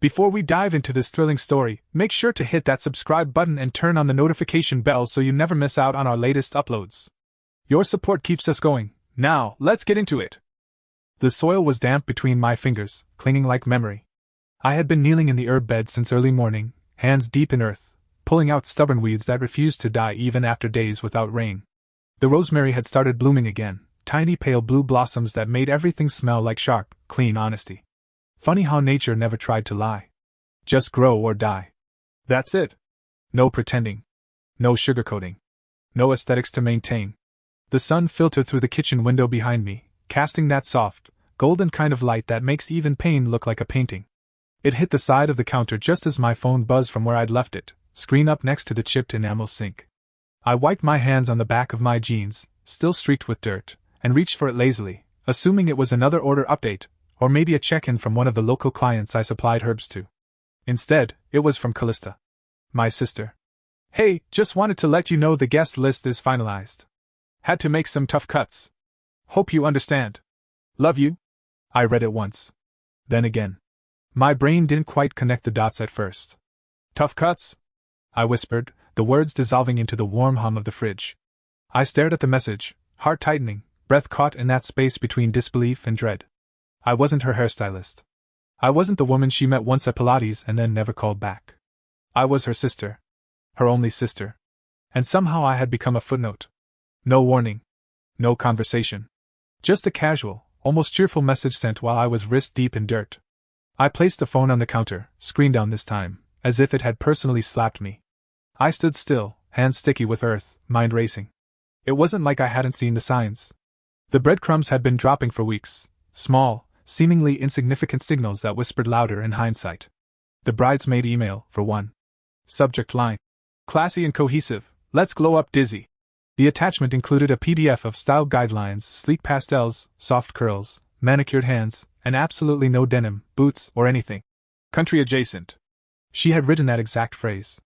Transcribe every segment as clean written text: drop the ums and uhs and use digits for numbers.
Before we dive into this thrilling story, make sure to hit that subscribe button and turn on the notification bell so you never miss out on our latest uploads. Your support keeps us going. Now, let's get into it. The soil was damp between my fingers, clinging like memory. I had been kneeling in the herb bed since early morning, hands deep in earth, pulling out stubborn weeds that refused to die even after days without rain. The rosemary had started blooming again, tiny pale blue blossoms that made everything smell like sharp, clean honesty. Funny how nature never tried to lie. Just grow or die. That's it. No pretending. No sugarcoating. No aesthetics to maintain. The sun filtered through the kitchen window behind me, casting that soft, golden kind of light that makes even pain look like a painting. It hit the side of the counter just as my phone buzzed from where I'd left it, screen up next to the chipped enamel sink. I wiped my hands on the back of my jeans, still streaked with dirt, and reached for it lazily, assuming it was another order update, or maybe a check-in from one of the local clients I supplied herbs to. Instead, it was from Callista, my sister. Hey, just wanted to let you know the guest list is finalized. Had to make some tough cuts. Hope you understand. Love you. I read it once. Then again. My brain didn't quite connect the dots at first. Tough cuts? I whispered, the words dissolving into the warm hum of the fridge. I stared at the message, heart tightening, breath caught in that space between disbelief and dread. I wasn't her hairstylist. I wasn't the woman she met once at Pilates and then never called back. I was her sister. Her only sister. And somehow I had become a footnote. No warning. No conversation. Just a casual, almost cheerful message sent while I was wrist deep in dirt. I placed the phone on the counter, screen down this time, as if it had personally slapped me. I stood still, hands sticky with earth, mind racing. It wasn't like I hadn't seen the signs. The breadcrumbs had been dropping for weeks, small, seemingly insignificant signals that whispered louder in hindsight. The bridesmaid email, for one. Subject line. Classy and cohesive, let's glow up dizzy. The attachment included a PDF of style guidelines, sleek pastels, soft curls, manicured hands, and absolutely no denim, boots, or anything. Country adjacent. She had written that exact phrase.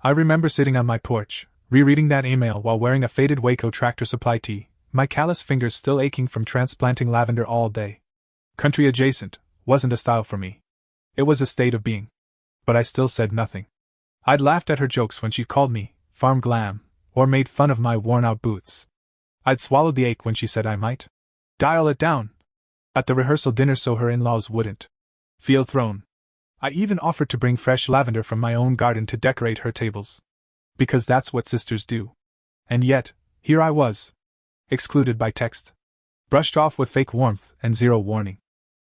I remember sitting on my porch, rereading that email while wearing a faded Waco Tractor Supply tee, my callous fingers still aching from transplanting lavender all day. Country adjacent wasn't a style for me. It was a state of being. But I still said nothing. I'd laughed at her jokes when she called me farm glam, or made fun of my worn-out boots. I'd swallowed the ache when she said I might dial it down at the rehearsal dinner so her in-laws wouldn't feel thrown. I even offered to bring fresh lavender from my own garden to decorate her tables. Because that's what sisters do. And yet, here I was. Excluded by text. Brushed off with fake warmth and zero warning.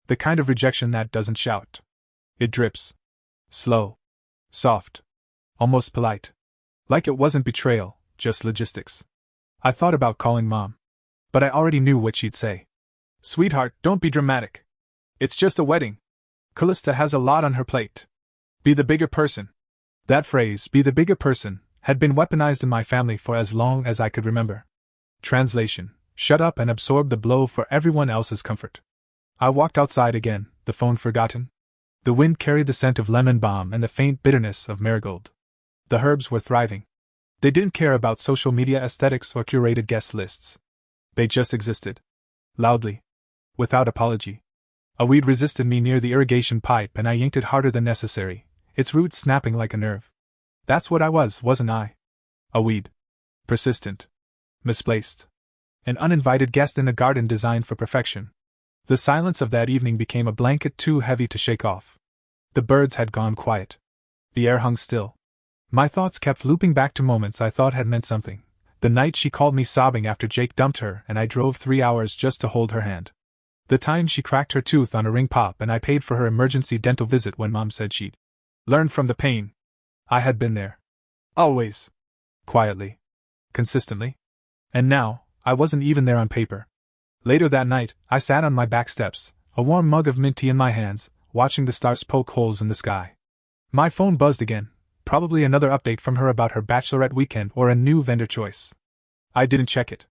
The kind of rejection that doesn't shout. It drips. Slow. Soft. Almost polite. Like it wasn't betrayal, just logistics. I thought about calling Mom. But I already knew what she'd say. Sweetheart, don't be dramatic. It's just a wedding. Callista has a lot on her plate. Be the bigger person. That phrase, be the bigger person, had been weaponized in my family for as long as I could remember. Translation: shut up and absorb the blow for everyone else's comfort. I walked outside again, the phone forgotten. The wind carried the scent of lemon balm and the faint bitterness of marigold. The herbs were thriving. They didn't care about social media aesthetics or curated guest lists. They just existed. Loudly. Without apology. A weed resisted me near the irrigation pipe and I yanked it harder than necessary, its roots snapping like a nerve. That's what I was, wasn't I? A weed. Persistent. Misplaced. An uninvited guest in a garden designed for perfection. The silence of that evening became a blanket too heavy to shake off. The birds had gone quiet. The air hung still. My thoughts kept looping back to moments I thought had meant something. The night she called me sobbing after Jake dumped her and I drove 3 hours just to hold her hand. The time she cracked her tooth on a ring pop and I paid for her emergency dental visit when Mom said she'd learn from the pain. I had been there. Always. Quietly. Consistently. And now, I wasn't even there on paper. Later that night, I sat on my back steps, a warm mug of mint tea in my hands, watching the stars poke holes in the sky. My phone buzzed again, probably another update from her about her bachelorette weekend or a new vendor choice. I didn't check it.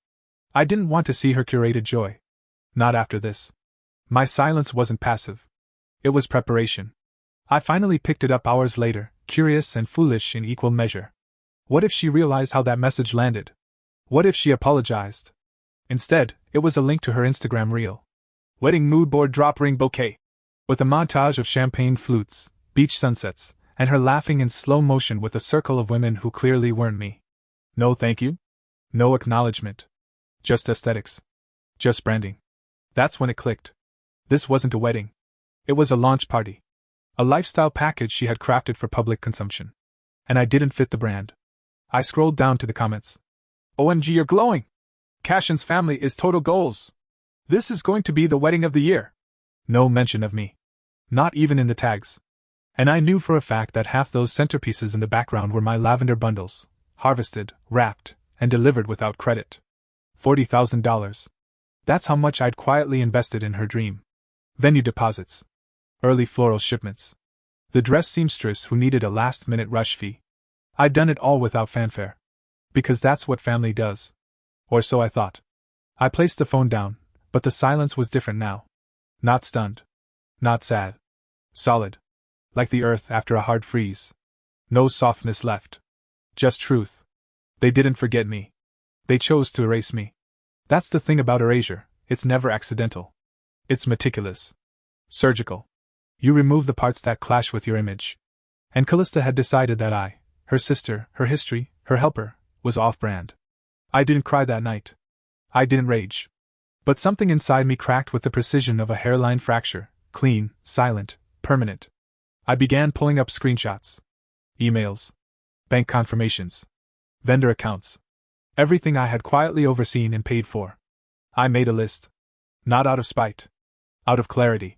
I didn't want to see her curated joy. Not after this. My silence wasn't passive. It was preparation. I finally picked it up hours later, curious and foolish in equal measure. What if she realized how that message landed? What if she apologized? Instead, it was a link to her Instagram reel. Wedding mood board drop ring bouquet. With a montage of champagne flutes, beach sunsets, and her laughing in slow motion with a circle of women who clearly weren't me. No thank you? No acknowledgement. Just aesthetics. Just branding. That's when it clicked. This wasn't a wedding. It was a launch party. A lifestyle package she had crafted for public consumption. And I didn't fit the brand. I scrolled down to the comments. OMG, you're glowing! Cashin's family is total goals. This is going to be the wedding of the year. No mention of me. Not even in the tags. And I knew for a fact that half those centerpieces in the background were my lavender bundles, harvested, wrapped, and delivered without credit. $40,000. That's how much I'd quietly invested in her dream. Venue deposits. Early floral shipments. The dress seamstress who needed a last-minute rush fee. I'd done it all without fanfare. Because that's what family does. Or so I thought. I placed the phone down, but the silence was different now. Not stunned. Not sad. Solid. Like the earth after a hard freeze. No softness left. Just truth. They didn't forget me. They chose to erase me. That's the thing about erasure, it's never accidental. It's meticulous. Surgical. You remove the parts that clash with your image. And Callista had decided that I, her sister, her history, her helper, was off-brand. I didn't cry that night. I didn't rage. But something inside me cracked with the precision of a hairline fracture, clean, silent, permanent. I began pulling up screenshots. Emails. Bank confirmations. Vendor accounts. Everything I had quietly overseen and paid for. I made a list. Not out of spite. Out of clarity.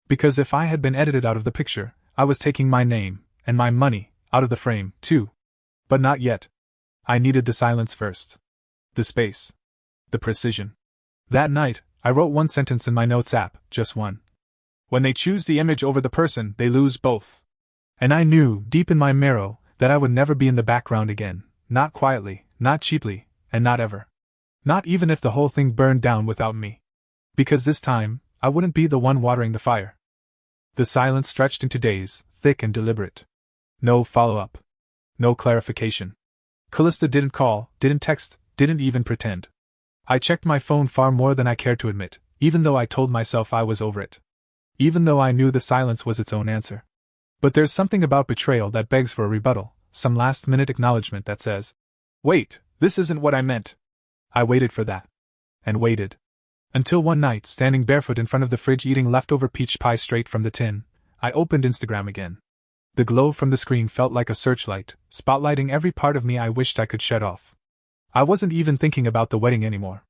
Because if I had been edited out of the picture, I was taking my name, and my money, out of the frame, too. But not yet. I needed the silence first. The space. The precision. That night, I wrote one sentence in my notes app, just one. When they choose the image over the person, they lose both. And I knew, deep in my marrow, that I would never be in the background again, not quietly, not cheaply, and not ever. Not even if the whole thing burned down without me. Because this time, I wouldn't be the one watering the fire. The silence stretched into days, thick and deliberate. No follow-up. No clarification. Callista didn't call, didn't text, didn't even pretend. I checked my phone far more than I cared to admit, even though I told myself I was over it. Even though I knew the silence was its own answer. But there's something about betrayal that begs for a rebuttal, some last-minute acknowledgement that says, "Wait, this isn't what I meant." I waited for that. And waited. Until one night, standing barefoot in front of the fridge eating leftover peach pie straight from the tin, I opened Instagram again. The glow from the screen felt like a searchlight, spotlighting every part of me I wished I could shut off. I wasn't even thinking about the wedding anymore.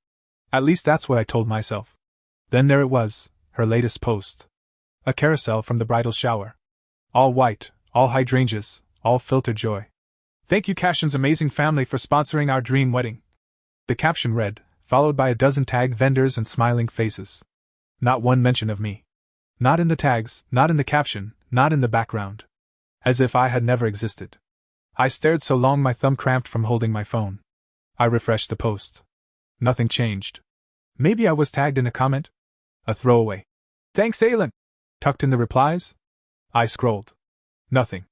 At least that's what I told myself. Then there it was, her latest post. A carousel from the bridal shower. All white, all hydrangeas, all filtered joy. "Thank you Cashin's amazing family for sponsoring our dream wedding." The caption read, followed by a dozen tagged vendors and smiling faces. Not one mention of me. Not in the tags, not in the caption, not in the background. As if I had never existed. I stared so long my thumb cramped from holding my phone. I refreshed the post. Nothing changed. Maybe I was tagged in a comment? A throwaway. "Thanks Aylin," tucked in the replies. I scrolled. Nothing.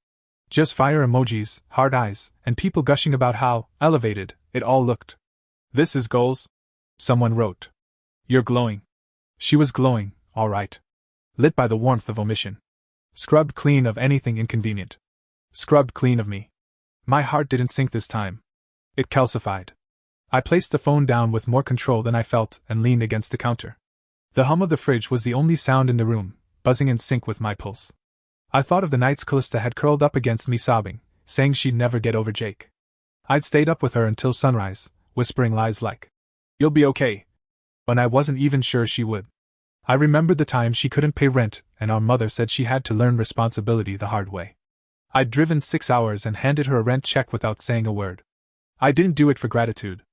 Just fire emojis, hard eyes, and people gushing about how elevated it all looked. "This is goals," someone wrote. "You're glowing." She was glowing, all right. Lit by the warmth of omission. Scrubbed clean of anything inconvenient. Scrubbed clean of me. My heart didn't sink this time. It calcified. I placed the phone down with more control than I felt and leaned against the counter. The hum of the fridge was the only sound in the room, buzzing in sync with my pulse. I thought of the nights Callista had curled up against me sobbing, saying she'd never get over Jake. I'd stayed up with her until sunrise, whispering lies like, "You'll be okay," when I wasn't even sure she would. I remembered the time she couldn't pay rent, and our mother said she had to learn responsibility the hard way. I'd driven 6 hours and handed her a rent check without saying a word. I didn't do it for gratitude.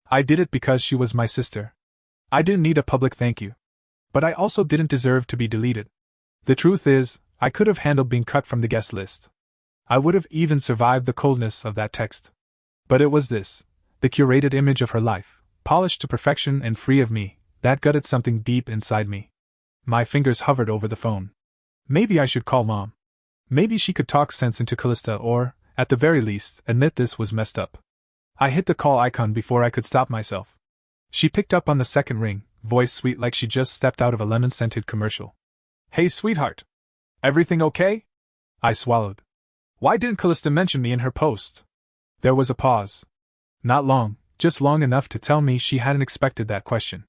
I did it because she was my sister. I didn't need a public thank you. But I also didn't deserve to be deleted. The truth is, I could have handled being cut from the guest list. I would have even survived the coldness of that text. But it was this, the curated image of her life, polished to perfection and free of me, that gutted something deep inside me. My fingers hovered over the phone. Maybe I should call Mom. Maybe she could talk sense into Callista or, at the very least, admit this was messed up. I hit the call icon before I could stop myself. She picked up on the second ring, voice sweet like she just stepped out of a lemon-scented commercial. "Hey sweetheart. Everything okay?" I swallowed. Why didn't Callista mention me in her post? There was a pause. Not long, just long enough to tell me she hadn't expected that question.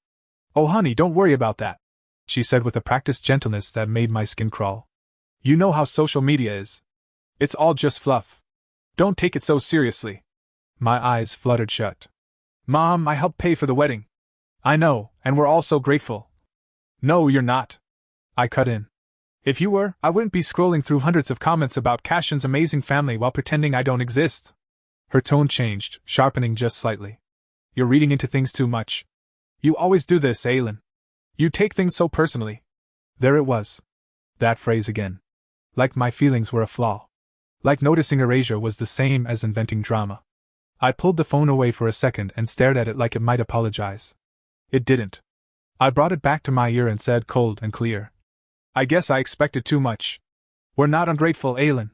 Oh honey, don't worry about that, she said with a practiced gentleness that made my skin crawl. You know how social media is. It's all just fluff. Don't take it so seriously. My eyes fluttered shut. Mom, I helped pay for the wedding. I know, and we're all so grateful. No, you're not. I cut in. If you were, I wouldn't be scrolling through hundreds of comments about Cashin's amazing family while pretending I don't exist. Her tone changed, sharpening just slightly. You're reading into things too much. You always do this, Aylin. You take things so personally. There it was. That phrase again. Like my feelings were a flaw. Like noticing erasure was the same as inventing drama. I pulled the phone away for a second and stared at it like it might apologize. It didn't. I brought it back to my ear and said cold and clear. I guess I expected too much. We're not ungrateful, Aylin,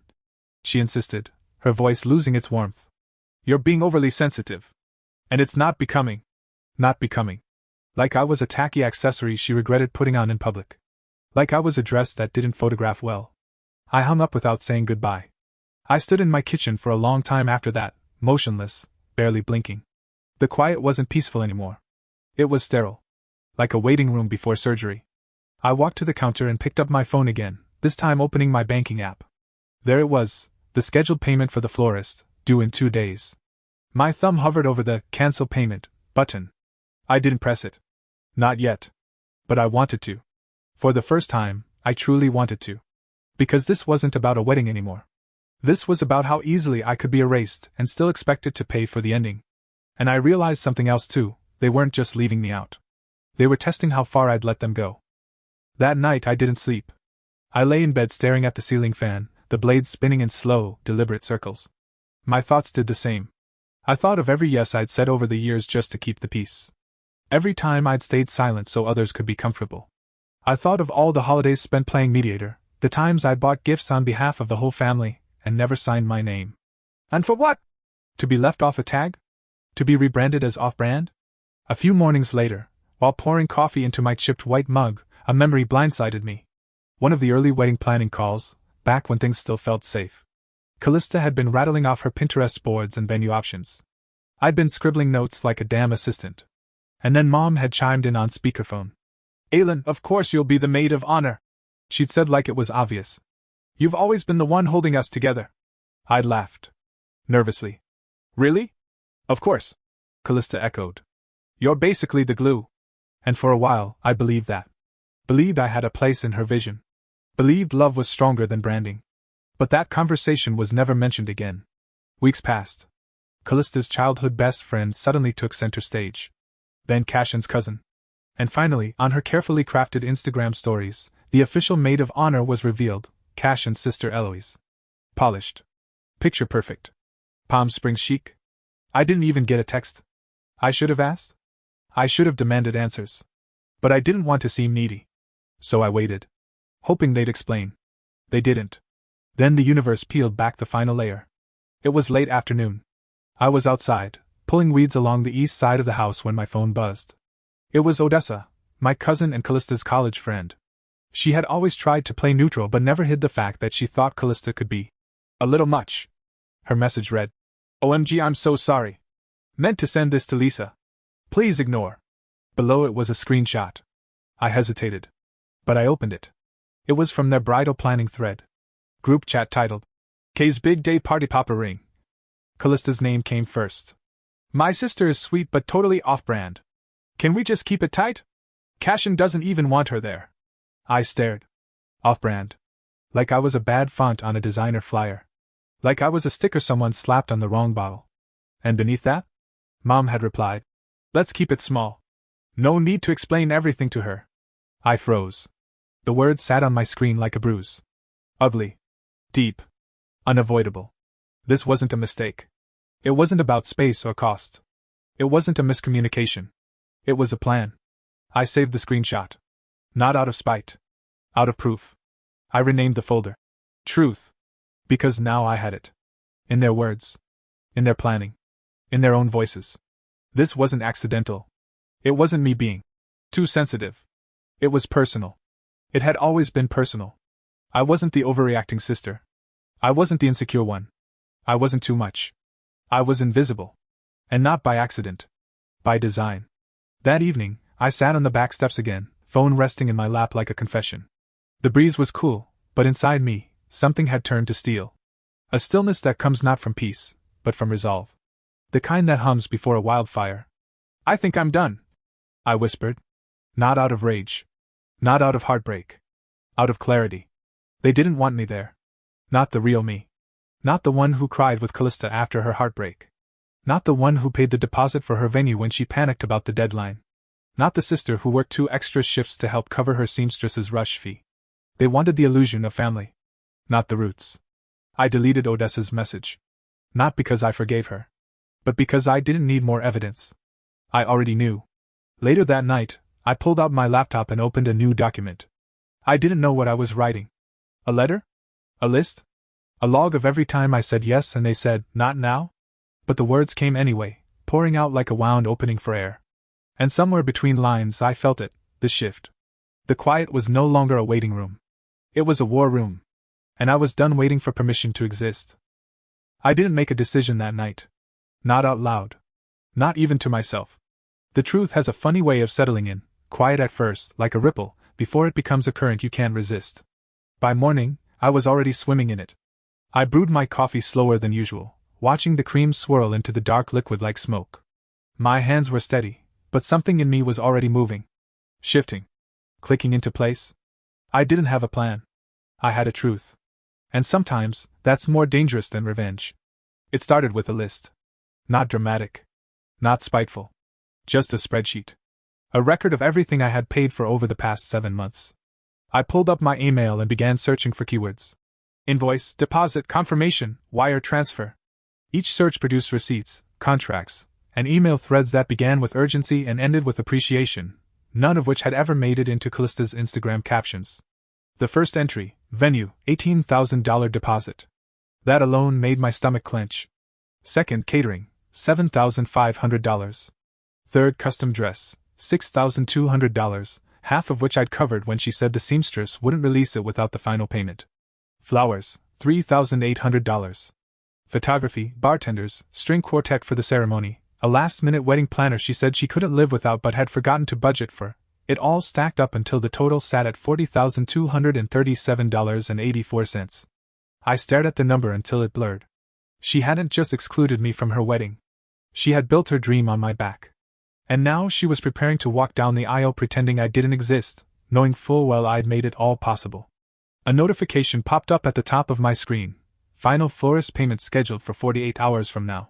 she insisted, her voice losing its warmth. You're being overly sensitive. And it's not becoming. Not becoming. Like I was a tacky accessory she regretted putting on in public. Like I was a dress that didn't photograph well. I hung up without saying goodbye. I stood in my kitchen for a long time after that, motionless, barely blinking. The quiet wasn't peaceful anymore. It was sterile. Like a waiting room before surgery. I walked to the counter and picked up my phone again, this time opening my banking app. There it was, the scheduled payment for the florist, due in 2 days. My thumb hovered over the "Cancel Payment" button. I didn't press it. Not yet. But I wanted to. For the first time, I truly wanted to. Because this wasn't about a wedding anymore. This was about how easily I could be erased and still expected to pay for the ending. And I realized something else too, they weren't just leaving me out. They were testing how far I'd let them go. That night I didn't sleep. I lay in bed staring at the ceiling fan, the blades spinning in slow, deliberate circles. My thoughts did the same. I thought of every yes I'd said over the years just to keep the peace. Every time I'd stayed silent so others could be comfortable. I thought of all the holidays spent playing mediator, the times I bought gifts on behalf of the whole family, and never signed my name. And for what? To be left off a tag? To be rebranded as off-brand? A few mornings later, while pouring coffee into my chipped white mug, a memory blindsided me. One of the early wedding planning calls, back when things still felt safe. Callista had been rattling off her Pinterest boards and venue options. I'd been scribbling notes like a damn assistant. And then Mom had chimed in on speakerphone. Aylin, of course you'll be the maid of honor, she'd said like it was obvious. You've always been the one holding us together. I'd laughed. Nervously. Really? Of course, Callista echoed. You're basically the glue. And for a while, I believed that. Believed I had a place in her vision. Believed love was stronger than branding. But that conversation was never mentioned again. Weeks passed. Callista's childhood best friend suddenly took center stage. Then Cashin's cousin. And finally, on her carefully crafted Instagram stories, the official maid of honor was revealed, Cashin's sister Eloise. Polished. Picture perfect. Palm Springs chic. I didn't even get a text. I should have asked. I should have demanded answers. But I didn't want to seem needy. So I waited. Hoping they'd explain. They didn't. Then the universe peeled back the final layer. It was late afternoon. I was outside, pulling weeds along the east side of the house when my phone buzzed. It was Odessa, my cousin and Callista's college friend. She had always tried to play neutral but never hid the fact that she thought Callista could be a little much. Her message read, OMG, I'm so sorry. Meant to send this to Lisa. Please ignore. Below it was a screenshot. I hesitated. But I opened it. It was from their bridal planning thread. Group chat titled, Kay's Big Day Party Popper Ring. Callista's name came first. My sister is sweet but totally off-brand. Can we just keep it tight? Cashin doesn't even want her there. I stared. Off-brand. Like I was a bad font on a designer flyer. Like I was a sticker someone slapped on the wrong bottle. And beneath that? Mom had replied, let's keep it small. No need to explain everything to her. I froze. The words sat on my screen like a bruise. Ugly. Deep. Unavoidable. This wasn't a mistake. It wasn't about space or cost. It wasn't a miscommunication. It was a plan. I saved the screenshot. Not out of spite. Out of proof. I renamed the folder Truth. Because now I had it. In their words. In their planning. In their own voices. This wasn't accidental. It wasn't me being too sensitive. It was personal. It had always been personal. I wasn't the overreacting sister. I wasn't the insecure one. I wasn't too much. I was invisible. And not by accident. By design. That evening, I sat on the back steps again, phone resting in my lap like a confession. The breeze was cool, but inside me, something had turned to steel. A stillness that comes not from peace, but from resolve. The kind that hums before a wildfire. I think I'm done, I whispered. Not out of rage. Not out of heartbreak. Out of clarity. They didn't want me there. Not the real me. Not the one who cried with Callista after her heartbreak. Not the one who paid the deposit for her venue when she panicked about the deadline. Not the sister who worked 2 extra shifts to help cover her seamstress's rush fee. They wanted the illusion of family. Not the roots. I deleted Odessa's message. Not because I forgave her. But because I didn't need more evidence. I already knew. Later that night, I pulled out my laptop and opened a new document. I didn't know what I was writing. A letter? A list? A log of every time I said yes and they said, not now? But the words came anyway, pouring out like a wound opening for air. And somewhere between lines I felt it, the shift. The quiet was no longer a waiting room. It was a war room. And I was done waiting for permission to exist. I didn't make a decision that night. Not out loud. Not even to myself. The truth has a funny way of settling in, quiet at first, like a ripple, before it becomes a current you can't resist. By morning, I was already swimming in it. I brewed my coffee slower than usual, watching the cream swirl into the dark liquid like smoke. My hands were steady, but something in me was already moving. Shifting. Clicking into place. I didn't have a plan. I had a truth. And sometimes, that's more dangerous than revenge. It started with a list. Not dramatic. Not spiteful. Just a spreadsheet. A record of everything I had paid for over the past 7 months. I pulled up my email and began searching for keywords. Invoice, deposit, confirmation, wire transfer. Each search produced receipts, contracts, and email threads that began with urgency and ended with appreciation, none of which had ever made it into Callista's Instagram captions. The first entry, venue, $18,000 deposit. That alone made my stomach clench. Second, catering, $7,500. Third, custom dress, $6,200, half of which I'd covered when she said the seamstress wouldn't release it without the final payment. Flowers, $3,800. Photography, bartenders, string quartet for the ceremony, a last-minute wedding planner she said she couldn't live without but had forgotten to budget for. It all stacked up until the total sat at $40,237.84. I stared at the number until it blurred. She hadn't just excluded me from her wedding. She had built her dream on my back. And now she was preparing to walk down the aisle pretending I didn't exist, knowing full well I'd made it all possible. A notification popped up at the top of my screen. Final florist payment scheduled for 48 hours from now.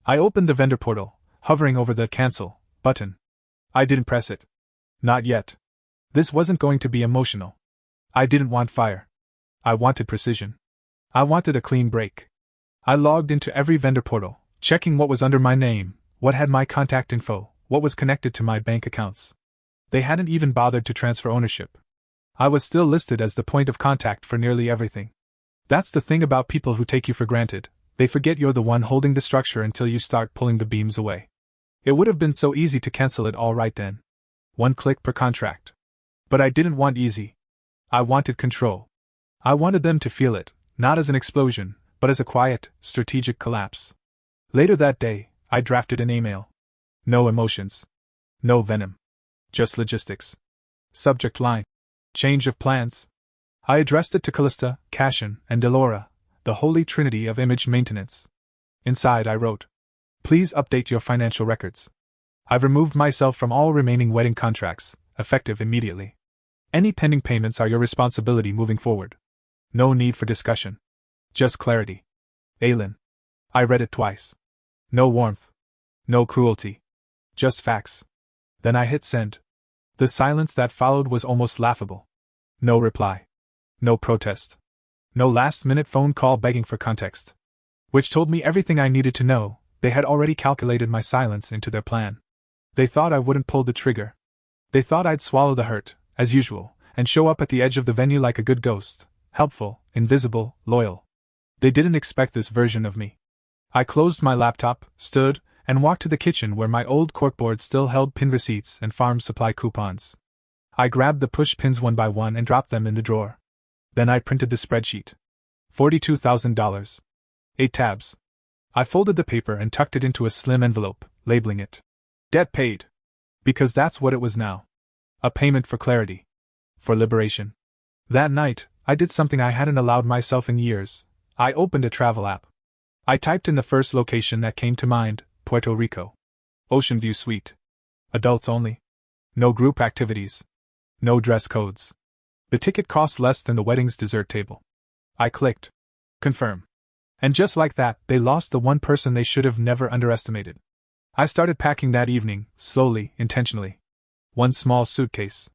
I opened the vendor portal, hovering over the cancel button. I didn't press it. Not yet. This wasn't going to be emotional. I didn't want fire. I wanted precision. I wanted a clean break. I logged into every vendor portal, checking what was under my name, what had my contact info, what was connected to my bank accounts. They hadn't even bothered to transfer ownership. I was still listed as the point of contact for nearly everything. That's the thing about people who take you for granted. They forget you're the one holding the structure until you start pulling the beams away. It would have been so easy to cancel it all right then. 1 click per contract. But I didn't want easy. I wanted control. I wanted them to feel it, not as an explosion, but as a quiet, strategic collapse. Later that day, I drafted an email. No emotions. No venom. Just logistics. Subject line. Change of plans. I addressed it to Callista, Cashin, and Delora, the holy trinity of image maintenance. Inside I wrote, please update your financial records. I've removed myself from all remaining wedding contracts, effective immediately. Any pending payments are your responsibility moving forward. No need for discussion. Just clarity. Aylin. I read it twice. No warmth. No cruelty. Just facts. Then I hit send. The silence that followed was almost laughable. No reply. No protest. No last-minute phone call begging for context. Which told me everything I needed to know. They had already calculated my silence into their plan. They thought I wouldn't pull the trigger. They thought I'd swallow the hurt, as usual, and show up at the edge of the venue like a good ghost, helpful, invisible, loyal. They didn't expect this version of me. I closed my laptop, stood, and walked to the kitchen where my old corkboard still held pin receipts and farm supply coupons. I grabbed the push pins one by one and dropped them in the drawer. Then I printed the spreadsheet. $42,000. 8 tabs. I folded the paper and tucked it into a slim envelope, labeling it Debt Paid. Because that's what it was now. A payment for clarity. For liberation. That night, I did something I hadn't allowed myself in years. I opened a travel app. I typed in the first location that came to mind, Puerto Rico. Ocean View Suite. Adults only. No group activities. No dress codes. The ticket cost less than the wedding's dessert table. I clicked Confirm. And just like that, they lost the one person they should have never underestimated. I started packing that evening, slowly, intentionally. One small suitcase.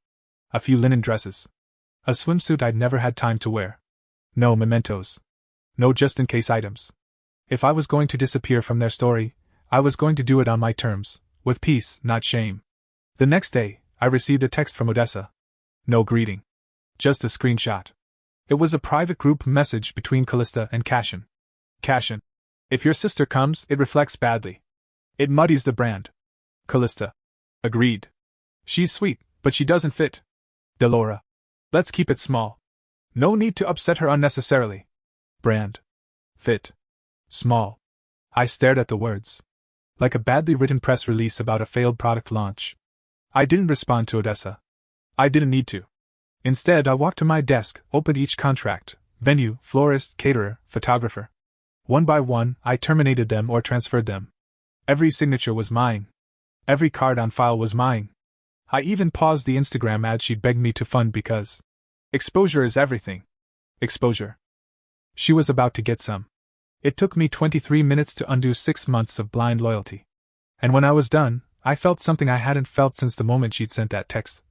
A few linen dresses. A swimsuit I'd never had time to wear. No mementos. No just-in-case items. If I was going to disappear from their story, I was going to do it on my terms, with peace, not shame. The next day, I received a text from Odessa. No greeting. Just a screenshot. It was a private group message between Callista and Cashin. Cashin. If your sister comes, it reflects badly. It muddies the brand. Callista. Agreed. She's sweet, but she doesn't fit. Delora. Let's keep it small. No need to upset her unnecessarily. Brand. Fit. Small. I stared at the words. Like a badly written press release about a failed product launch. I didn't respond to Odessa. I didn't need to. Instead, I walked to my desk, opened each contract, venue, florist, caterer, photographer. One by one, I terminated them or transferred them. Every signature was mine. Every card on file was mine. I even paused the Instagram ad she'd begged me to fund because exposure is everything. Exposure. She was about to get some. It took me 23 minutes to undo 6 months of blind loyalty. And when I was done, I felt something I hadn't felt since the moment she'd sent that text.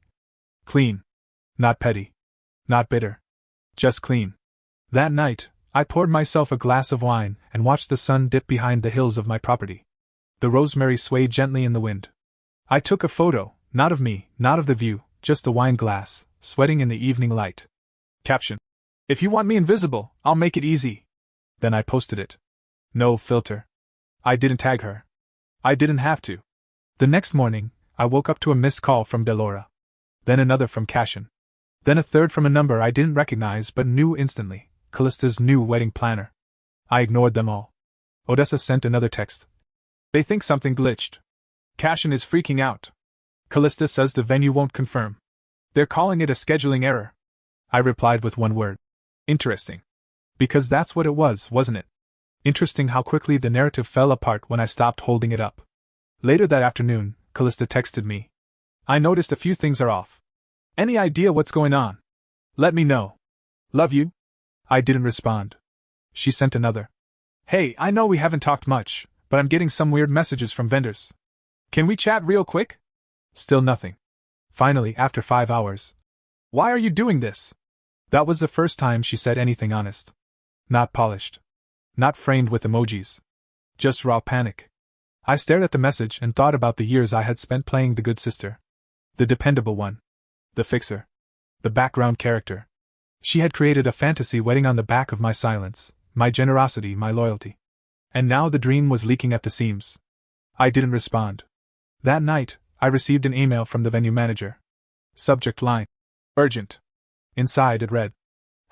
Clean. Not petty. Not bitter. Just clean. That night, I poured myself a glass of wine and watched the sun dip behind the hills of my property. The rosemary swayed gently in the wind. I took a photo, not of me, not of the view, just the wine glass, sweating in the evening light. Caption. If you want me invisible, I'll make it easy. Then I posted it. No filter. I didn't tag her. I didn't have to. The next morning, I woke up to a missed call from Delora. Then another from Cashin. Then a third from a number I didn't recognize but knew instantly, Callista's new wedding planner. I ignored them all. Odessa sent another text. They think something glitched. Cashin is freaking out. Callista says the venue won't confirm. They're calling it a scheduling error. I replied with one word. Interesting. Because that's what it was, wasn't it? Interesting how quickly the narrative fell apart when I stopped holding it up. Later that afternoon, Callista texted me. I noticed a few things are off. Any idea what's going on? Let me know. Love you. I didn't respond. She sent another. Hey, I know we haven't talked much, but I'm getting some weird messages from vendors. Can we chat real quick? Still nothing. Finally, after 5 hours. Why are you doing this? That was the first time she said anything honest. Not polished. Not framed with emojis. Just raw panic. I stared at the message and thought about the years I had spent playing the good sister. The dependable one. The fixer. The background character. She had created a fantasy wedding on the back of my silence, my generosity, my loyalty. And now the dream was leaking at the seams. I didn't respond. That night, I received an email from the venue manager. Subject line. Urgent. Inside it read.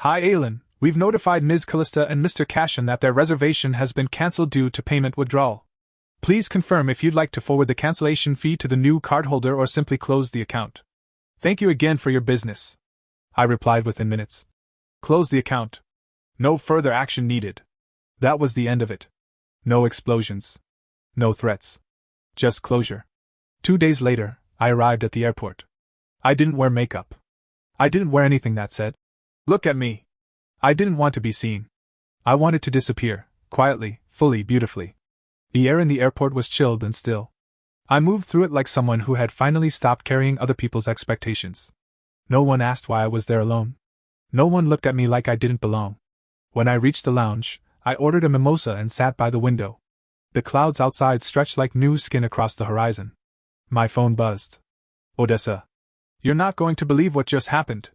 Hi Aylin, we've notified Ms. Callista and Mr. Cashin that their reservation has been cancelled due to payment withdrawal. Please confirm if you'd like to forward the cancellation fee to the new cardholder or simply close the account. Thank you again for your business. I replied within minutes. Close the account. No further action needed. That was the end of it. No explosions. No threats. Just closure. 2 days later, I arrived at the airport. I didn't wear makeup. I didn't wear anything that said, "Look at me." I didn't want to be seen. I wanted to disappear, quietly, fully, beautifully. The air in the airport was chilled and still. I moved through it like someone who had finally stopped carrying other people's expectations. No one asked why I was there alone. No one looked at me like I didn't belong. When I reached the lounge, I ordered a mimosa and sat by the window. The clouds outside stretched like new skin across the horizon. My phone buzzed. Odessa. You're not going to believe what just happened.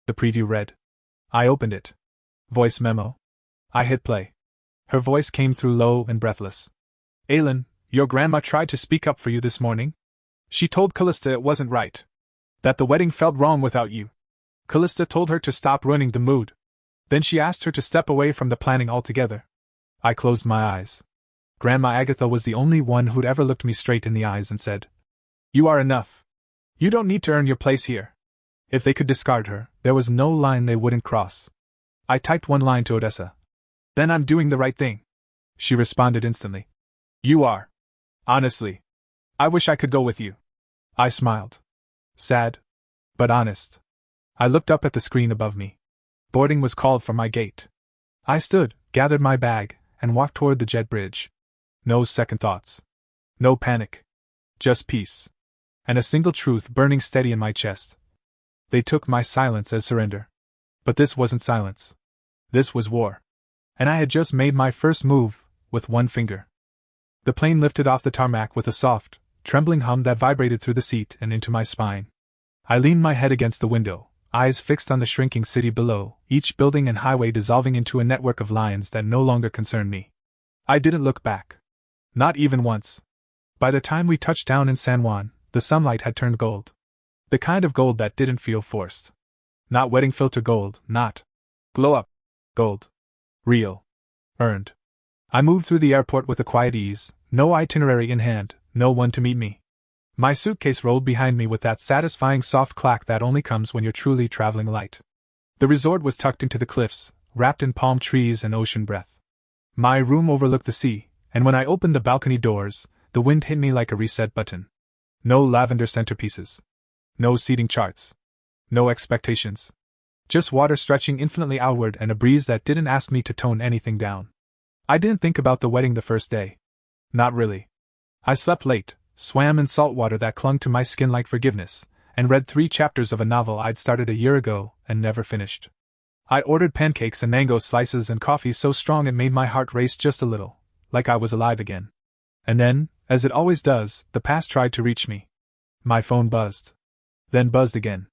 The preview read. I opened it. Voice memo. I hit play. Her voice came through low and breathless. Aylin, your grandma tried to speak up for you this morning. She told Callista it wasn't right. That the wedding felt wrong without you. Callista told her to stop ruining the mood. Then she asked her to step away from the planning altogether. I closed my eyes. Grandma Agatha was the only one who'd ever looked me straight in the eyes and said, "You are enough. You don't need to earn your place here." If they could discard her, there was no line they wouldn't cross. I typed one line to Odessa. "Then I'm doing the right thing." She responded instantly. "You are. Honestly. I wish I could go with you." I smiled. Sad, but honest. I looked up at the screen above me. Boarding was called from my gate. I stood, gathered my bag, and walked toward the jet bridge. No second thoughts. No panic. Just peace. And a single truth burning steady in my chest. They took my silence as surrender. But this wasn't silence. This was war. And I had just made my first move, with one finger. The plane lifted off the tarmac with a soft, trembling hum that vibrated through the seat and into my spine. I leaned my head against the window, eyes fixed on the shrinking city below, each building and highway dissolving into a network of lines that no longer concerned me. I didn't look back. Not even once. By the time we touched down in San Juan, the sunlight had turned gold. The kind of gold that didn't feel forced. Not wedding filter gold, not glow-up gold. Real. Earned. I moved through the airport with a quiet ease, no itinerary in hand, no one to meet me. My suitcase rolled behind me with that satisfying soft clack that only comes when you're truly traveling light. The resort was tucked into the cliffs, wrapped in palm trees and ocean breath. My room overlooked the sea, and when I opened the balcony doors, the wind hit me like a reset button. No lavender centerpieces. No seating charts. No expectations. Just water stretching infinitely outward and a breeze that didn't ask me to tone anything down. I didn't think about the wedding the first day. Not really. I slept late, swam in salt water that clung to my skin like forgiveness, and read 3 chapters of a novel I'd started a year ago and never finished. I ordered pancakes and mango slices and coffee so strong it made my heart race just a little, like I was alive again. And then, as it always does, the past tried to reach me. My phone buzzed. Then buzzed again.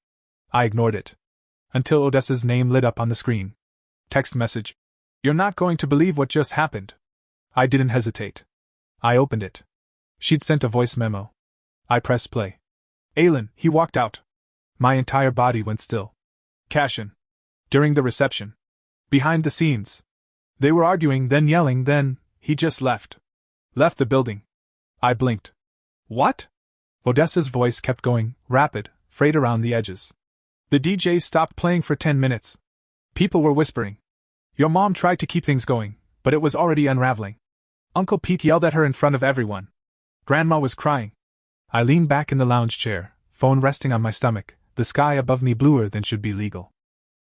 I ignored it. Until Odessa's name lit up on the screen. Text message. "You're not going to believe what just happened." I didn't hesitate. I opened it. She'd sent a voice memo. I pressed play. "Aylin, he walked out." My entire body went still. Cashin. During the reception. Behind the scenes. They were arguing, then yelling, then, he just left. Left the building. I blinked. "What?" Odessa's voice kept going, rapid, frayed around the edges. "The DJ stopped playing for 10 minutes. People were whispering. Your mom tried to keep things going, but it was already unraveling. Uncle Pete yelled at her in front of everyone. Grandma was crying." I leaned back in the lounge chair, phone resting on my stomach, the sky above me bluer than should be legal.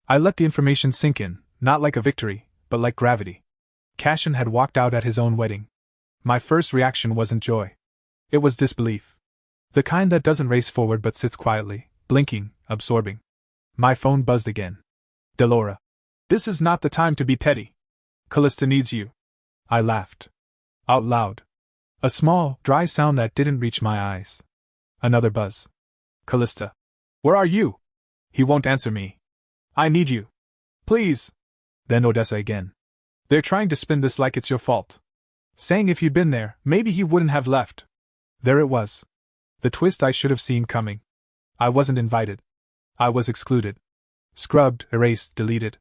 I let the information sink in, not like a victory, but like gravity. Cashin had walked out at his own wedding. My first reaction wasn't joy. It was disbelief. The kind that doesn't race forward but sits quietly, blinking, absorbing. My phone buzzed again. "Delora. This is not the time to be petty. Callista needs you." I laughed. Out loud. A small, dry sound that didn't reach my eyes. Another buzz. "Callista. Where are you?" "He won't answer me." "I need you. Please." Then Odessa again. "They're trying to spin this like it's your fault. Saying if you'd been there, maybe he wouldn't have left." There it was. The twist I should have seen coming. I wasn't invited. I was excluded. Scrubbed, erased, deleted.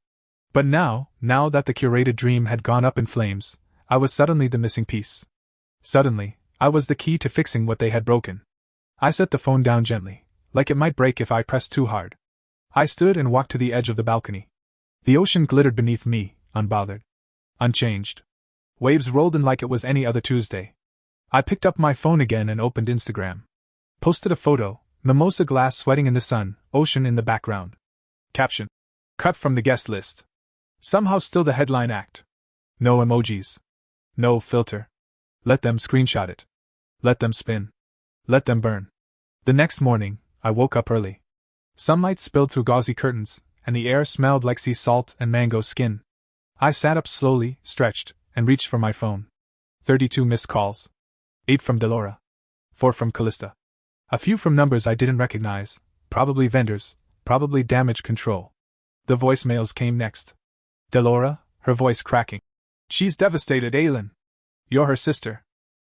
But now that the curated dream had gone up in flames, I was suddenly the missing piece. Suddenly, I was the key to fixing what they had broken. I set the phone down gently, like it might break if I pressed too hard. I stood and walked to the edge of the balcony. The ocean glittered beneath me, unbothered. Unchanged. Waves rolled in like it was any other Tuesday. I picked up my phone again and opened Instagram. Posted a photo, mimosa glass sweating in the sun, ocean in the background. Caption. Cut from the guest list. Somehow still the headline act. No emojis. No filter. Let them screenshot it. Let them spin. Let them burn. The next morning, I woke up early. Sunlight spilled through gauzy curtains, and the air smelled like sea salt and mango skin. I sat up slowly, stretched, and reached for my phone. 32 missed calls. 8 from Delora. 4 from Callista. A few from numbers I didn't recognize, probably vendors, probably damage control. The voicemails came next. Delora, her voice cracking. "She's devastated, Aylin. You're her sister.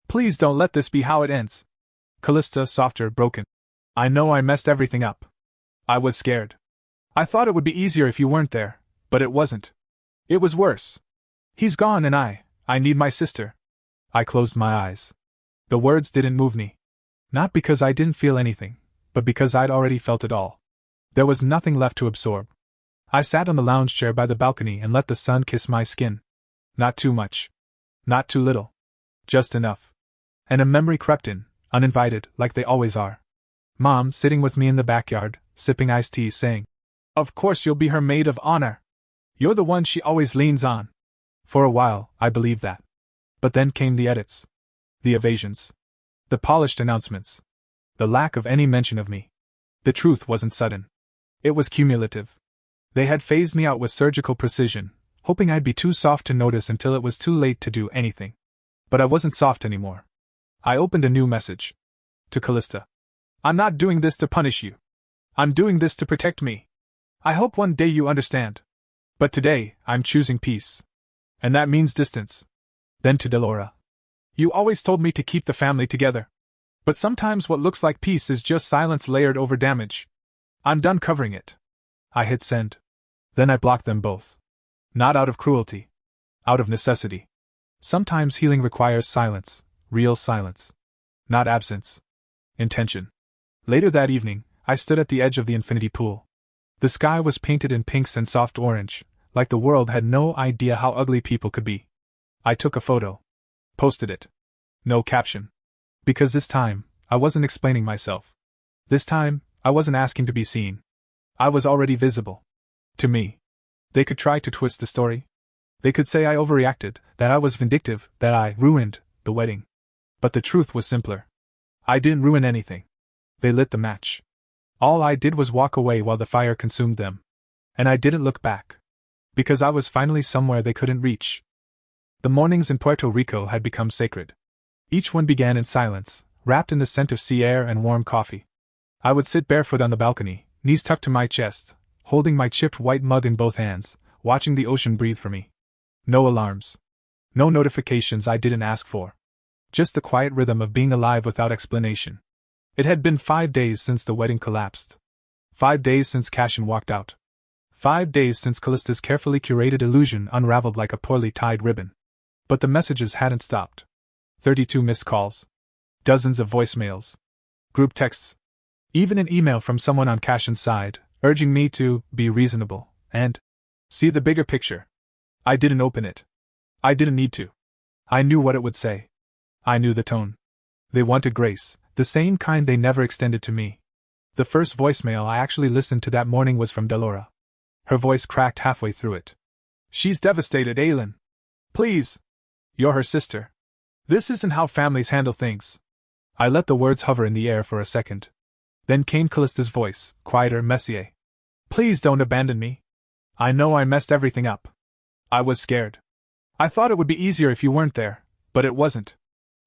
Please don't let this be how it ends." Callista, softer, broken. "I know I messed everything up. I was scared. I thought it would be easier if you weren't there, but it wasn't. It was worse. He's gone and I need my sister. I closed my eyes. The words didn't move me. Not because I didn't feel anything, but because I'd already felt it all. There was nothing left to absorb. I sat on the lounge chair by the balcony and let the sun kiss my skin. Not too much. Not too little. Just enough. And a memory crept in, uninvited, like they always are. Mom sitting with me in the backyard, sipping iced tea, saying, "Of course you'll be her maid of honor. You're the one she always leans on." For a while, I believed that. But then came the edits. The evasions. The polished announcements. The lack of any mention of me. The truth wasn't sudden. It was cumulative. They had phased me out with surgical precision, hoping I'd be too soft to notice until it was too late to do anything. But I wasn't soft anymore. I opened a new message. To Callista. "I'm not doing this to punish you. I'm doing this to protect me. I hope one day you understand. But today, I'm choosing peace. And that means distance." Then to Delora. "You always told me to keep the family together. But sometimes what looks like peace is just silence layered over damage. I'm done covering it." I hit send. Then I blocked them both. Not out of cruelty. Out of necessity. Sometimes healing requires silence, real silence. Not absence. Intention. Later that evening, I stood at the edge of the infinity pool. The sky was painted in pinks and soft orange, like the world had no idea how ugly people could be. I took a photo. Posted it. No caption. Because this time, I wasn't explaining myself. This time, I wasn't asking to be seen. I was already visible. To me. They could try to twist the story. They could say I overreacted, that I was vindictive, that I ruined the wedding. But the truth was simpler. I didn't ruin anything. They lit the match. All I did was walk away while the fire consumed them. And I didn't look back. Because I was finally somewhere they couldn't reach. The mornings in Puerto Rico had become sacred. Each one began in silence, wrapped in the scent of sea air and warm coffee. I would sit barefoot on the balcony, knees tucked to my chest, holding my chipped white mug in both hands, watching the ocean breathe for me. No alarms. No notifications I didn't ask for. Just the quiet rhythm of being alive without explanation. It had been 5 days since the wedding collapsed. 5 days since Cashin walked out. 5 days since Callista's carefully curated illusion unraveled like a poorly tied ribbon. But the messages hadn't stopped. 32 missed calls. Dozens of voicemails. Group texts. Even an email from someone on Cashin's side, urging me to be reasonable and see the bigger picture. I didn't open it. I didn't need to. I knew what it would say. I knew the tone. They wanted grace, the same kind they never extended to me. The first voicemail I actually listened to that morning was from Delora. Her voice cracked halfway through it. "She's devastated, Aylin. Please. You're her sister. This isn't how families handle things." I let the words hover in the air for a second. Then came Callista's voice, quieter, messier. "Please don't abandon me. I know I messed everything up. I was scared. I thought it would be easier if you weren't there, but it wasn't.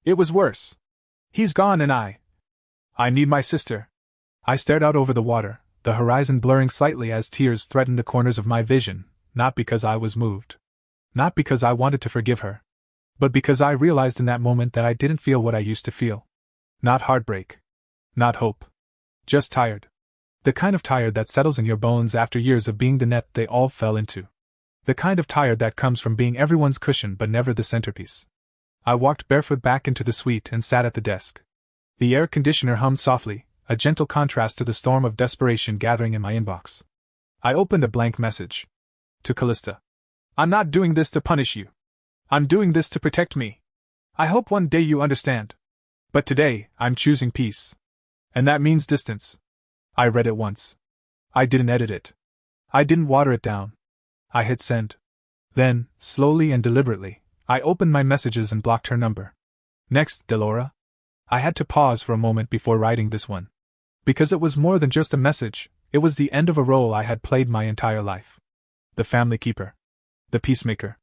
It was worse. He's gone and I need my sister." I stared out over the water, the horizon blurring slightly as tears threatened the corners of my vision, not because I was moved. Not because I wanted to forgive her. But because I realized in that moment that I didn't feel what I used to feel. Not heartbreak. Not hope. Just tired. The kind of tired that settles in your bones after years of being the net they all fell into. The kind of tired that comes from being everyone's cushion but never the centerpiece. I walked barefoot back into the suite and sat at the desk. The air conditioner hummed softly, a gentle contrast to the storm of desperation gathering in my inbox. I opened a blank message. To Callista. "I'm not doing this to punish you. I'm doing this to protect me. I hope one day you understand. But today, I'm choosing peace. And that means distance." I read it once. I didn't edit it. I didn't water it down. I hit send. Then, slowly and deliberately, I opened my messages and blocked her number. "Next, Delora." I had to pause for a moment before writing this one. Because it was more than just a message, it was the end of a role I had played my entire life. The family keeper. The peacemaker.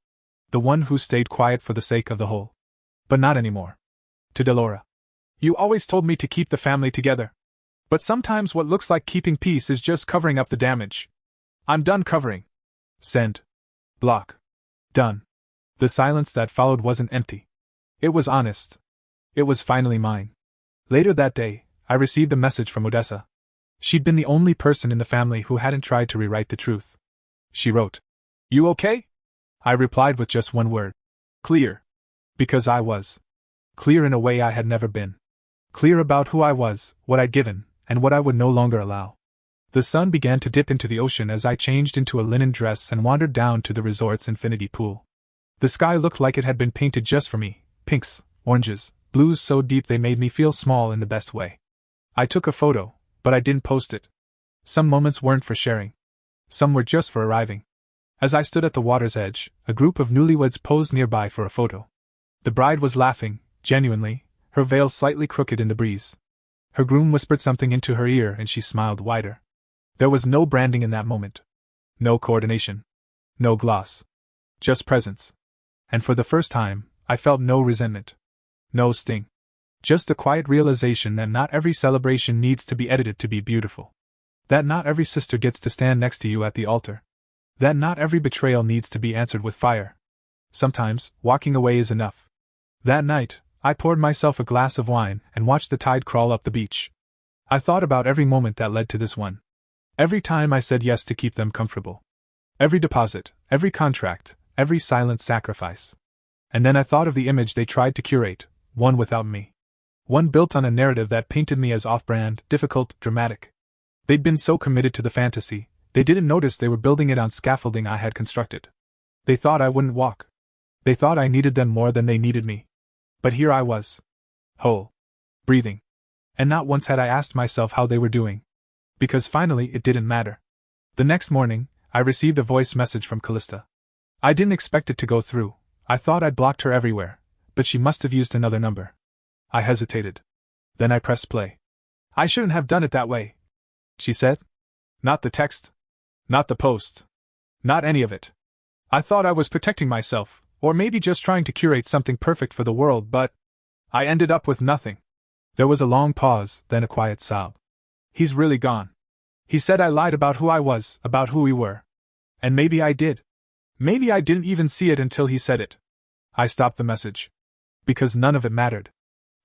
The one who stayed quiet for the sake of the whole. But not anymore. To Delora. "You always told me to keep the family together. But sometimes what looks like keeping peace is just covering up the damage. I'm done covering." Send. Block. Done. The silence that followed wasn't empty. It was honest. It was finally mine. Later that day, I received a message from Odessa. She'd been the only person in the family who hadn't tried to rewrite the truth. She wrote, "You okay? I replied with just one word. Clear. Because I was. Clear in a way I had never been. Clear about who I was, what I'd given, and what I would no longer allow. The sun began to dip into the ocean as I changed into a linen dress and wandered down to the resort's infinity pool. The sky looked like it had been painted just for me, pinks, oranges, blues so deep they made me feel small in the best way. I took a photo, but I didn't post it. Some moments weren't for sharing. Some were just for arriving. As I stood at the water's edge, a group of newlyweds posed nearby for a photo. The bride was laughing, genuinely, her veil slightly crooked in the breeze. Her groom whispered something into her ear and she smiled wider. There was no branding in that moment. No coordination. No gloss. Just presence. And for the first time, I felt no resentment. No sting. Just the quiet realization that not every celebration needs to be edited to be beautiful. That not every sister gets to stand next to you at the altar. That not every betrayal needs to be answered with fire. Sometimes, walking away is enough. That night, I poured myself a glass of wine and watched the tide crawl up the beach. I thought about every moment that led to this one. Every time I said yes to keep them comfortable. Every deposit, every contract, every silent sacrifice. And then I thought of the image they tried to curate, one without me. One built on a narrative that painted me as off-brand, difficult, dramatic. They'd been so committed to the fantasy, they didn't notice they were building it on scaffolding I had constructed. They thought I wouldn't walk. They thought I needed them more than they needed me. But here I was. Whole. Breathing. And not once had I asked myself how they were doing. Because finally it didn't matter. The next morning, I received a voice message from Callista. I didn't expect it to go through. I thought I'd blocked her everywhere, but she must have used another number. I hesitated. Then I pressed play. I shouldn't have done it that way, she said. Not the text. Not the post. Not any of it. I thought I was protecting myself, or maybe just trying to curate something perfect for the world, but I ended up with nothing. There was a long pause, then a quiet sob. He's really gone. He said I lied about who I was, about who we were. And maybe I did. Maybe I didn't even see it until he said it. I stopped the message. Because none of it mattered.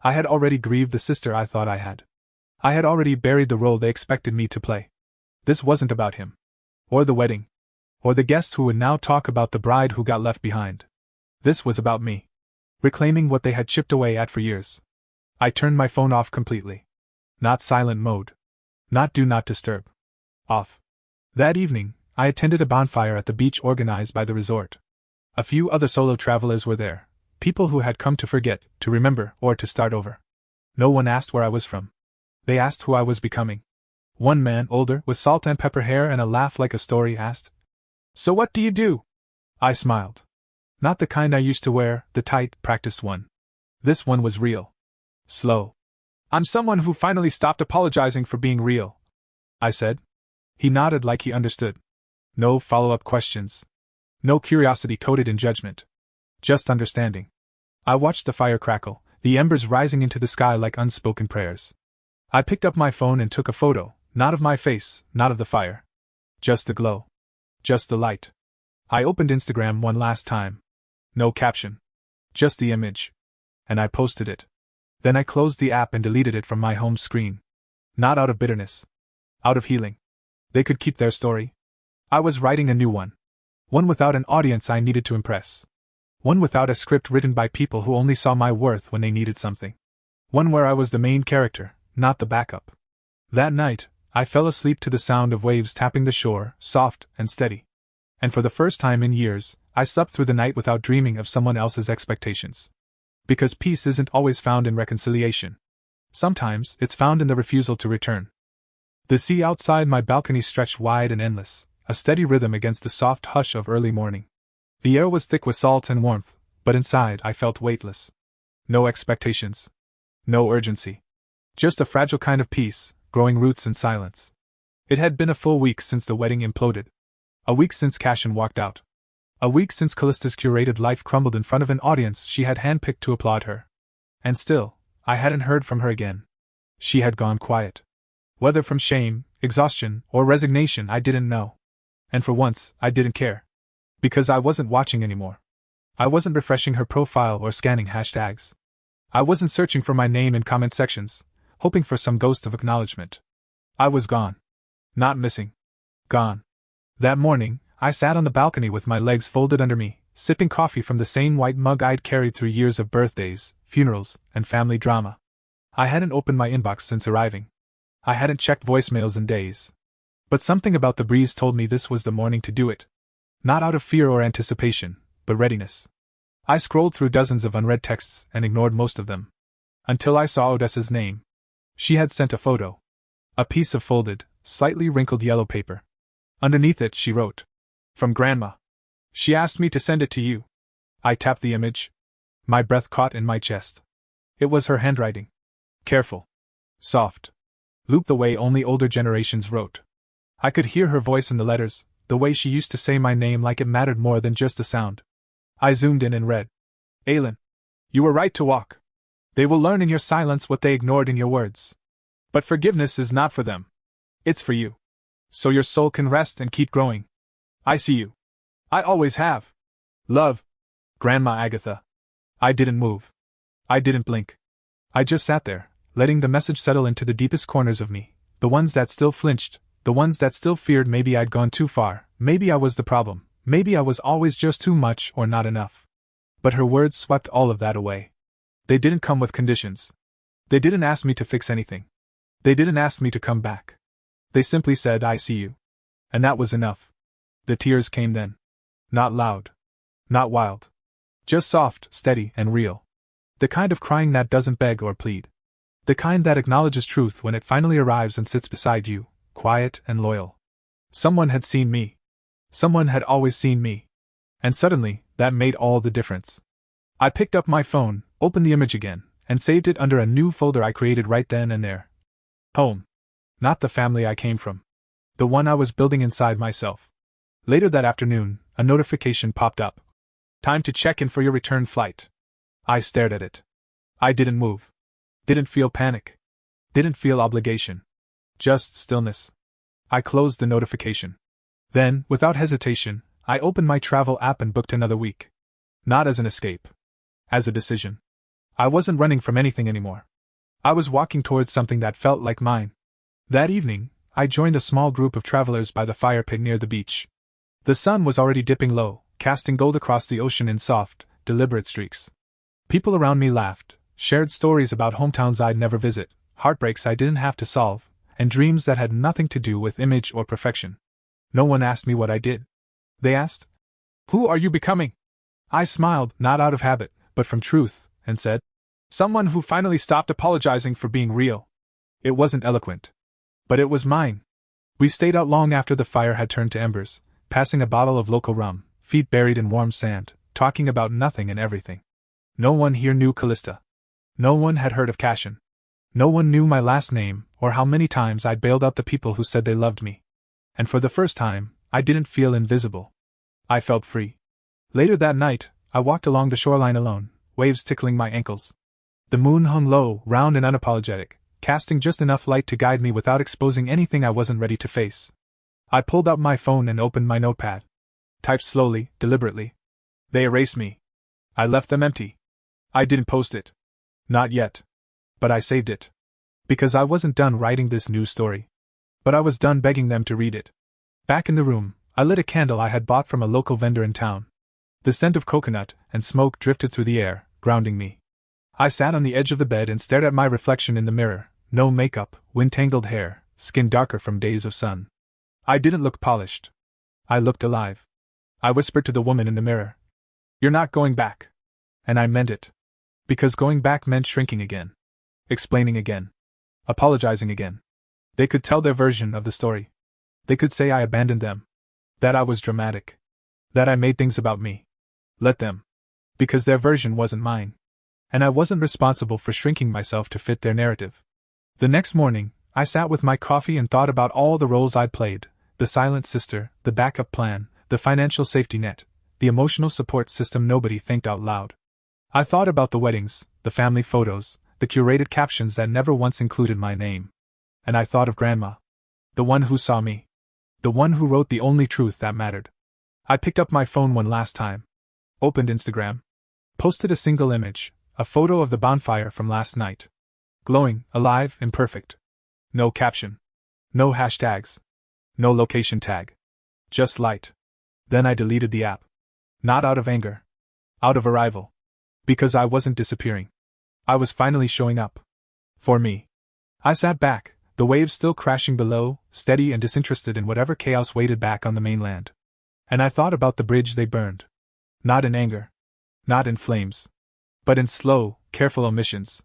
I had already grieved the sister I thought I had. I had already buried the role they expected me to play. This wasn't about him. Or the wedding. Or the guests who would now talk about the bride who got left behind. This was about me. Reclaiming what they had chipped away at for years. I turned my phone off completely. Not silent mode. Not do not disturb. Off. That evening, I attended a bonfire at the beach organized by the resort. A few other solo travelers were there, people who had come to forget, to remember, or to start over. No one asked where I was from. They asked who I was becoming. One man, older, with salt and pepper hair and a laugh like a story, asked, "So what do you do?" I smiled. Not the kind I used to wear, the tight, practiced one. This one was real. Slow. "I'm someone who finally stopped apologizing for being real," I said. He nodded like he understood. No follow-up questions. No curiosity coded in judgment. Just understanding. I watched the fire crackle, the embers rising into the sky like unspoken prayers. I picked up my phone and took a photo, not of my face, not of the fire. Just the glow. Just the light. I opened Instagram one last time. No caption. Just the image. And I posted it. Then I closed the app and deleted it from my home screen. Not out of bitterness. Out of healing. They could keep their story. I was writing a new one. One without an audience I needed to impress. One without a script written by people who only saw my worth when they needed something. One where I was the main character, not the backup. That night, I fell asleep to the sound of waves tapping the shore, soft and steady. And for the first time in years, I slept through the night without dreaming of someone else's expectations. Because peace isn't always found in reconciliation. Sometimes, it's found in the refusal to return. The sea outside my balcony stretched wide and endless, a steady rhythm against the soft hush of early morning. The air was thick with salt and warmth, but inside I felt weightless. No expectations. No urgency. Just a fragile kind of peace, growing roots in silence. It had been a full week since the wedding imploded. A week since Cashin walked out. A week since Callista's curated life crumbled in front of an audience she had handpicked to applaud her. And still, I hadn't heard from her again. She had gone quiet. Whether from shame, exhaustion, or resignation I didn't know. And for once, I didn't care. Because I wasn't watching anymore. I wasn't refreshing her profile or scanning hashtags. I wasn't searching for my name in comment sections, hoping for some ghost of acknowledgement. I was gone. Not missing. Gone. That morning, I sat on the balcony with my legs folded under me, sipping coffee from the same white mug I'd carried through years of birthdays, funerals, and family drama. I hadn't opened my inbox since arriving. I hadn't checked voicemails in days. But something about the breeze told me this was the morning to do it. Not out of fear or anticipation, but readiness. I scrolled through dozens of unread texts and ignored most of them. Until I saw Odessa's name. She had sent a photo. A piece of folded, slightly wrinkled yellow paper. Underneath it she wrote, "From Grandma. She asked me to send it to you." I tapped the image. My breath caught in my chest. It was her handwriting. Careful. Soft. Looped the way only older generations wrote. I could hear her voice in the letters, the way she used to say my name like it mattered more than just the sound. I zoomed in and read. "Aylin, you were right to walk. They will learn in your silence what they ignored in your words. But forgiveness is not for them. It's for you. So your soul can rest and keep growing. I see you. I always have. Love. Grandma Agatha." I didn't move. I didn't blink. I just sat there, letting the message settle into the deepest corners of me, the ones that still flinched, the ones that still feared maybe I'd gone too far, maybe I was the problem, maybe I was always just too much or not enough. But her words swept all of that away. They didn't come with conditions. They didn't ask me to fix anything. They didn't ask me to come back. They simply said, "I see you." And that was enough. The tears came then. Not loud. Not wild. Just soft, steady, and real. The kind of crying that doesn't beg or plead. The kind that acknowledges truth when it finally arrives and sits beside you, quiet and loyal. Someone had seen me. Someone had always seen me. And suddenly, that made all the difference. I picked up my phone, opened the image again, and saved it under a new folder I created right then and there. Home. Not the family I came from. The one I was building inside myself. Later that afternoon, a notification popped up. "Time to check in for your return flight." I stared at it. I didn't move. Didn't feel panic. Didn't feel obligation. Just stillness. I closed the notification. Then, without hesitation, I opened my travel app and booked another week. Not as an escape. As a decision. I wasn't running from anything anymore. I was walking towards something that felt like mine. That evening, I joined a small group of travelers by the fire pit near the beach. The sun was already dipping low, casting gold across the ocean in soft, deliberate streaks. People around me laughed, shared stories about hometowns I'd never visit, heartbreaks I didn't have to solve, and dreams that had nothing to do with image or perfection. No one asked me what I did. They asked, "Who are you becoming?" I smiled, not out of habit, but from truth, and said, "Someone who finally stopped apologizing for being real." It wasn't eloquent. But it was mine. We stayed out long after the fire had turned to embers, passing a bottle of local rum, feet buried in warm sand, talking about nothing and everything. No one here knew Callista. No one had heard of Cashin. No one knew my last name, or how many times I'd bailed out the people who said they loved me. And for the first time, I didn't feel invisible. I felt free. Later that night, I walked along the shoreline alone, waves tickling my ankles. The moon hung low, round and unapologetic, casting just enough light to guide me without exposing anything I wasn't ready to face. I pulled out my phone and opened my notepad. Typed slowly, deliberately. They erased me. I left them empty. I didn't post it. Not yet. But I saved it. Because I wasn't done writing this new story. But I was done begging them to read it. Back in the room, I lit a candle I had bought from a local vendor in town. The scent of coconut and smoke drifted through the air, grounding me. I sat on the edge of the bed and stared at my reflection in the mirror. No makeup, wind-tangled hair, skin darker from days of sun. I didn't look polished. I looked alive. I whispered to the woman in the mirror, "You're not going back." And I meant it. Because going back meant shrinking again. Explaining again. Apologizing again. They could tell their version of the story. They could say I abandoned them. That I was dramatic. That I made things about me. Let them. Because their version wasn't mine. And I wasn't responsible for shrinking myself to fit their narrative. The next morning, I sat with my coffee and thought about all the roles I'd played: the silent sister, the backup plan, the financial safety net, the emotional support system nobody thanked out loud. I thought about the weddings, the family photos, the curated captions that never once included my name. And I thought of Grandma. The one who saw me. The one who wrote the only truth that mattered. I picked up my phone one last time. Opened Instagram. Posted a single image, a photo of the bonfire from last night. Glowing, alive, imperfect. No caption. No hashtags. No location tag. Just light. Then I deleted the app. Not out of anger. Out of arrival. Because I wasn't disappearing. I was finally showing up. For me. I sat back, the waves still crashing below, steady and disinterested in whatever chaos waited back on the mainland. And I thought about the bridge they burned. Not in anger. Not in flames. But in slow, careful omissions.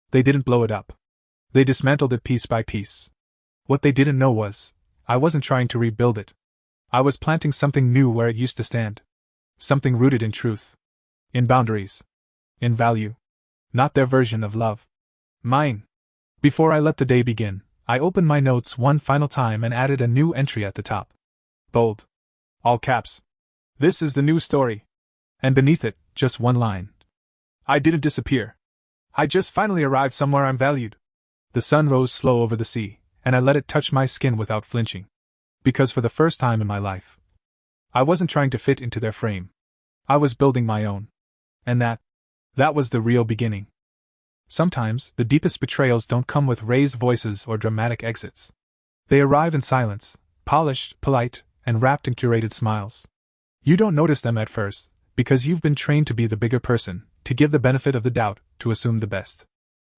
They didn't blow it up. They dismantled it piece by piece. What they didn't know was, I wasn't trying to rebuild it. I was planting something new where it used to stand. Something rooted in truth. In boundaries. In value. Not their version of love. Mine. Before I let the day begin, I opened my notes one final time and added a new entry at the top. Bold. All caps. This is the new story. And beneath it, just one line. I didn't disappear. I just finally arrived somewhere I'm valued. The sun rose slow over the sea, and I let it touch my skin without flinching. Because for the first time in my life, I wasn't trying to fit into their frame. I was building my own. And that was the real beginning. Sometimes, the deepest betrayals don't come with raised voices or dramatic exits. They arrive in silence, polished, polite, and wrapped in curated smiles. You don't notice them at first, because you've been trained to be the bigger person, to give the benefit of the doubt, to assume the best.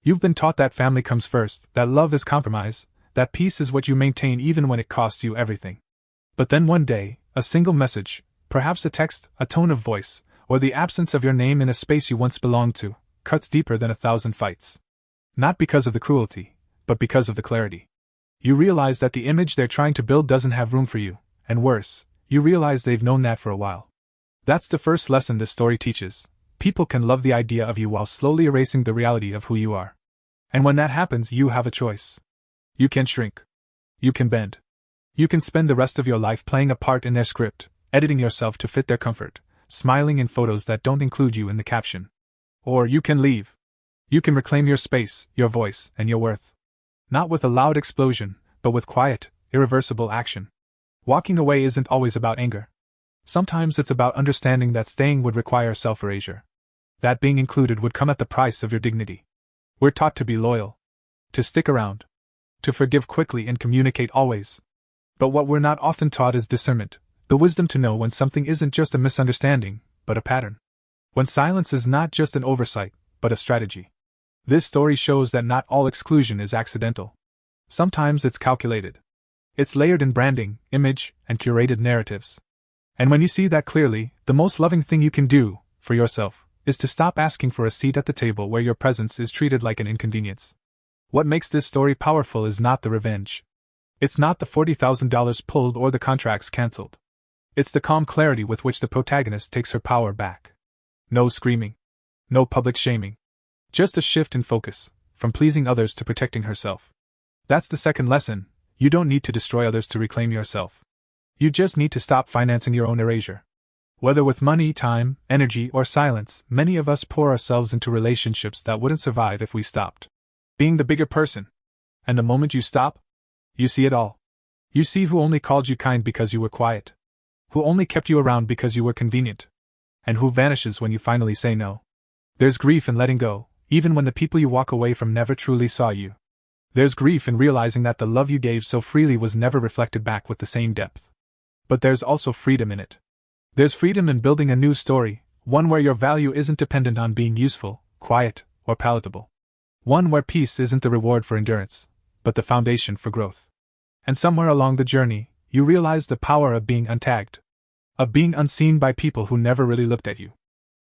You've been taught that family comes first, that love is compromise, that peace is what you maintain even when it costs you everything. But then one day, a single message, perhaps a text, a tone of voice, or the absence of your name in a space you once belonged to, cuts deeper than 1,000 fights. Not because of the cruelty, but because of the clarity. You realize that the image they're trying to build doesn't have room for you, and worse, you realize they've known that for a while. That's the first lesson this story teaches. People can love the idea of you while slowly erasing the reality of who you are. And when that happens, you have a choice. You can shrink. You can bend. You can spend the rest of your life playing a part in their script, editing yourself to fit their comfort, smiling in photos that don't include you in the caption. Or you can leave. You can reclaim your space, your voice, and your worth. Not with a loud explosion, but with quiet, irreversible action. Walking away isn't always about anger. Sometimes it's about understanding that staying would require self-erasure. That being included would come at the price of your dignity. We're taught to be loyal. To stick around. To forgive quickly and communicate always. But what we're not often taught is discernment, the wisdom to know when something isn't just a misunderstanding, but a pattern. When silence is not just an oversight, but a strategy. This story shows that not all exclusion is accidental. Sometimes it's calculated. It's layered in branding, image, and curated narratives. And when you see that clearly, the most loving thing you can do, for yourself, is to stop asking for a seat at the table where your presence is treated like an inconvenience. What makes this story powerful is not the revenge. It's not the $40,000 pulled or the contracts cancelled. It's the calm clarity with which the protagonist takes her power back. No screaming. No public shaming. Just a shift in focus, from pleasing others to protecting herself. That's the second lesson. You don't need to destroy others to reclaim yourself. You just need to stop financing your own erasure. Whether with money, time, energy, or silence, many of us pour ourselves into relationships that wouldn't survive if we stopped being the bigger person. And the moment you stop, you see it all. You see who only called you kind because you were quiet. Who only kept you around because you were convenient. And who vanishes when you finally say no. There's grief in letting go, even when the people you walk away from never truly saw you. There's grief in realizing that the love you gave so freely was never reflected back with the same depth. But there's also freedom in it. There's freedom in building a new story, one where your value isn't dependent on being useful, quiet, or palatable. One where peace isn't the reward for endurance, but the foundation for growth. And somewhere along the journey, you realize the power of being untagged. Of being unseen by people who never really looked at you.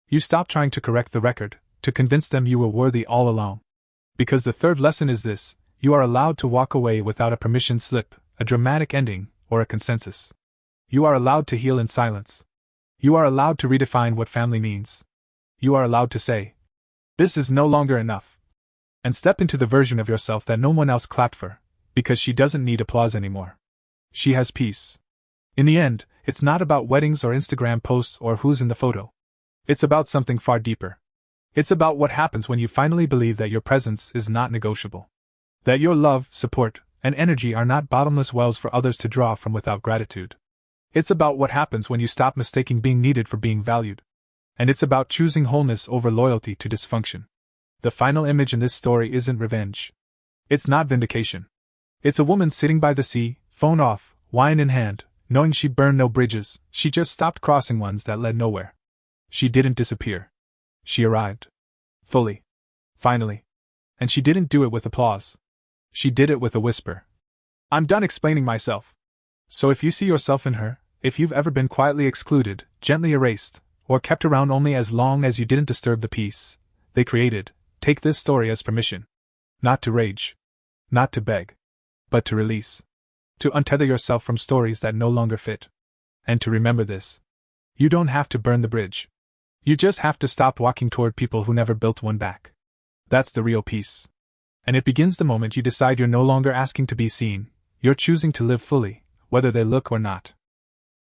You stop trying to correct the record, to convince them you were worthy all along. Because the third lesson is this: you are allowed to walk away without a permission slip, a dramatic ending, or a consensus. You are allowed to heal in silence. You are allowed to redefine what family means. You are allowed to say, "This is no longer enough." And step into the version of yourself that no one else clapped for, because she doesn't need applause anymore. She has peace. In the end, it's not about weddings or Instagram posts or who's in the photo. It's about something far deeper. It's about what happens when you finally believe that your presence is not negotiable. That your love, support, and energy are not bottomless wells for others to draw from without gratitude. It's about what happens when you stop mistaking being needed for being valued. And it's about choosing wholeness over loyalty to dysfunction. The final image in this story isn't revenge. It's not vindication. It's a woman sitting by the sea, phone off, wine in hand, knowing she burned no bridges, she just stopped crossing ones that led nowhere. She didn't disappear. She arrived. Fully. Finally. And she didn't do it with applause. She did it with a whisper. I'm done explaining myself. So if you see yourself in her, if you've ever been quietly excluded, gently erased, or kept around only as long as you didn't disturb the peace they created, take this story as permission. Not to rage. Not to beg. But to release. To untether yourself from stories that no longer fit. And to remember this. You don't have to burn the bridge. You just have to stop walking toward people who never built one back. That's the real peace. And it begins the moment you decide you're no longer asking to be seen, you're choosing to live fully, whether they look or not.